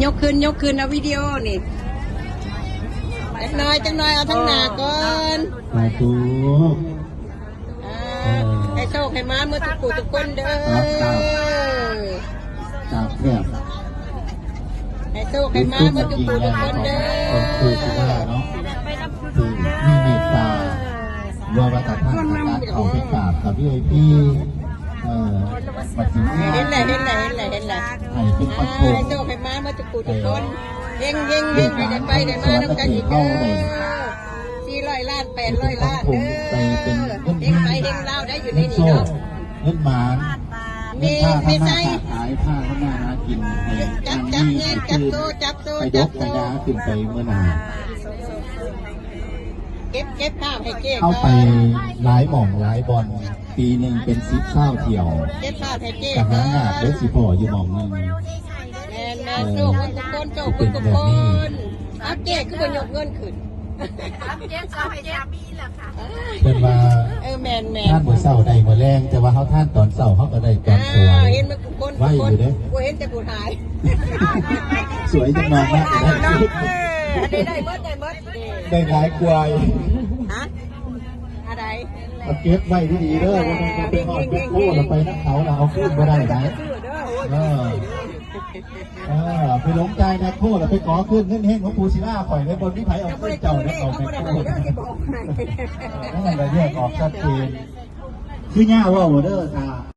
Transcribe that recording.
ยกขึ้นเอาวิดีโอนี่จังน้อยเอาทั้งหน้าก่อนสาธุให้โชคให้มาเมื่อทุกคนเด้อจากแทบให้โชคให้มาเมื่อทุกคนเด้อคือที่ว่าเนาะคือมีเมตตาว่าวัฒนธรรมการเอาไปกราบกับพี่ปัจจุบันเห็นแหละให้เป็นปัจจุบันให้โชคให้มาเมื่อทุกคนเฮงได้ไปได้มาน้ำกันอีกเด้อ400 ล้าน800 ล้านเด้อเฮงไปเฮงเล่าได้อยู่ในนี้เนาะเงินหมานเงินผ้าทำมาขายผ้าทำมาหากินจับเงินจับโตไปยกปัญญาขึ้นไปเมื่อนาเก็บภาพให้เก็บเข้าไปหลายหม่องหลายบอลปีหนึ่งเป็น10 เท่าเที่ยวเก็บภาพให้เก็บแต่หางานได้สิพ่ออยู่หม่องนึงแม่โชคทุกคนเอาเก็บคือยกเงินขึ้นเจ๊เอาให้เจ๊มีแหละค่ะเป็นว่าแม่ท่านเมื่อเศร้าใดเมื่อแรงแต่ว่าเขาท่านตอนเศร้าเขาก็ได้ตอนสวยเห็นไหมคนว่าอยู่เด้กูเห็นแต่ผู้ชายสวยจังมากนะได้เบิดได้หลายกวายฮะอะไรเก็บไว้ดีๆเด้อว่ามันเป็นหอดเป็นคู่เราไปนักเขาเราเอาขึ้นมาได้ไหมไปหลงใจนะโคตรไปขอขึ้นเงินเฮงของปูศิลาปล่อยในบนที่ไผ่เอาขึ้นเจ้าเนี่ยเอาไปโคตรนั่นแหละแยกออกชัดเจนคือหน้าว่าเด้อค่ะ